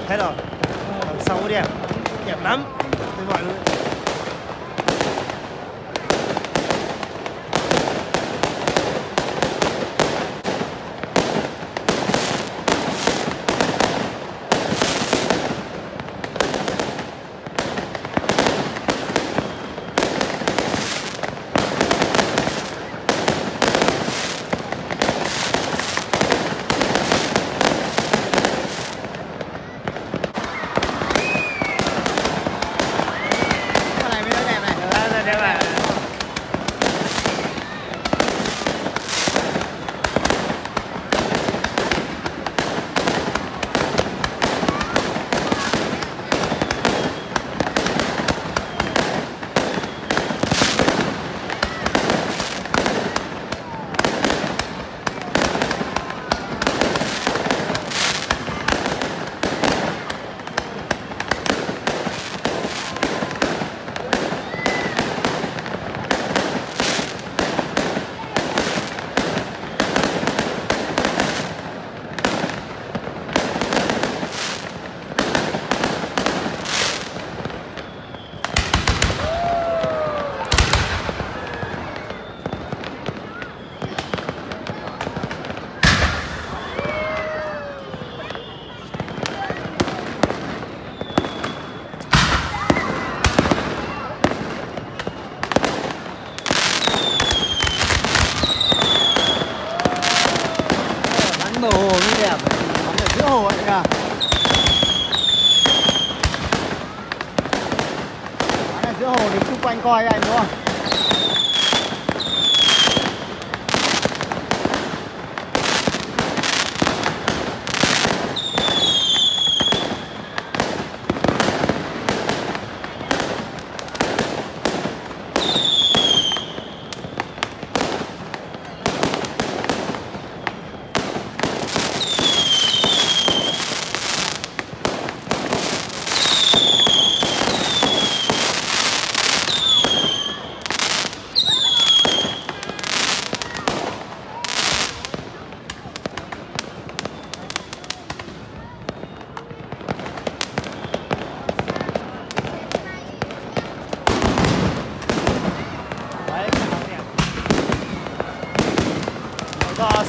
Hết rồi. Đằng sau có đẹp. Đẹp lắm. Tôi gọi luôn. Bờ hồ mới đẹp, bắn ở giữa hồ ấy kìa. Bắn ở giữa hồ thì xung quanh coi anh đúng không?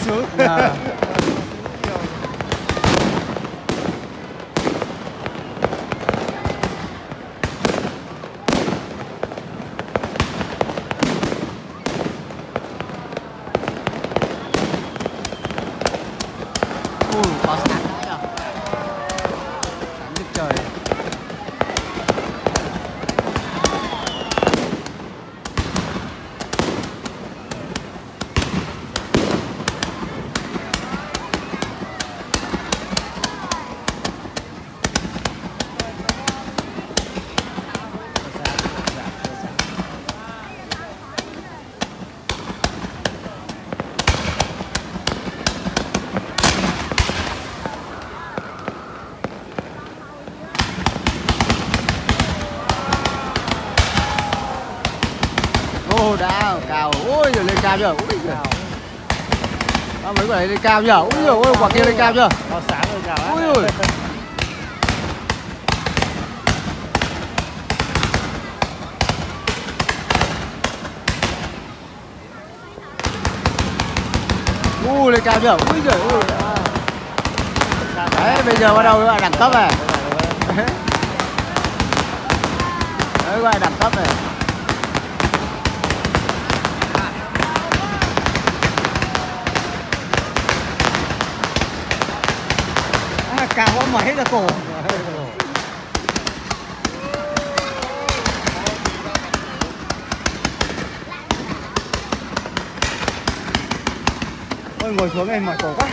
xuống. Có sáng đấy à? Sáng được trời. Ô đã cao, ôi giời lên cao chưa, ui giời. Mấy quả này lên cao chưa, ui giời, ôi quả kia lên cao chưa. Có sáng rồi cao á. Ui giời. Lên cao chưa, ui giời, ui. Đấy bây giờ bắt đầu gọi đẳng cấp này. Đấy gọi đẳng cấp này. Cao quá mà hết ra cổ. Ôi ngồi xuống đây mỏi cổ quá.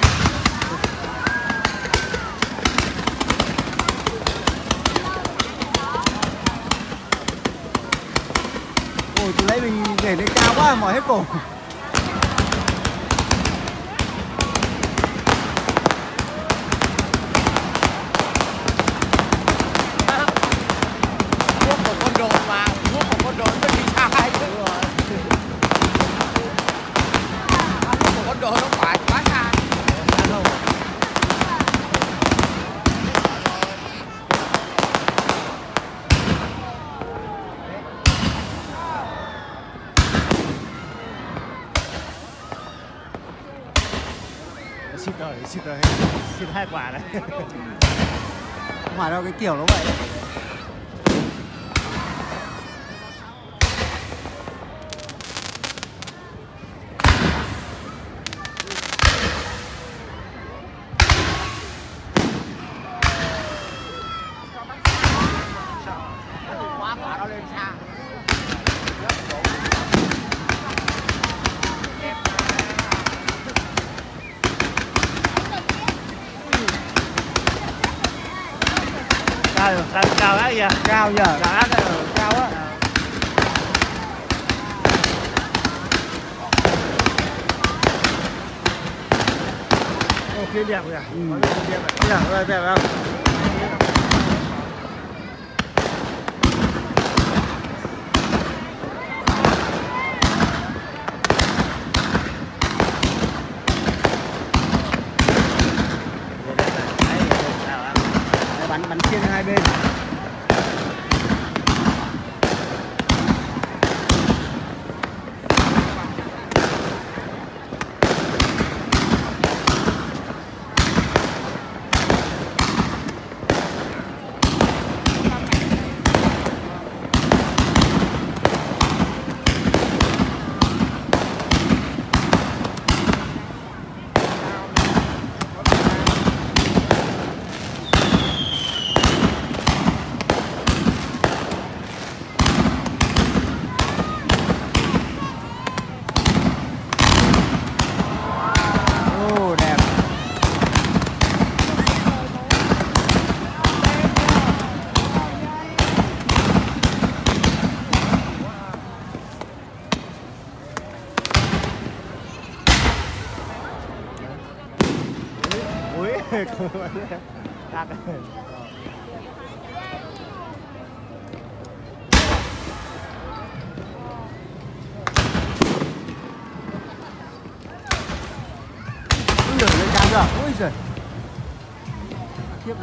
Ôi từ lấy mình để lên cao quá mỏi hết cổ. Xịt rồi, xịt 2 quả này. Không phải đâu, cái kiểu nó vậy. Quá quả nó lên xa. Cao á kìa. Cao nhờ. Cao á. Ô, kia đẹp kìa. Đẹp, đẹp không? Bắn trên hai bên. Ui giời, lên cao chưa? Ui giời. Khiếp.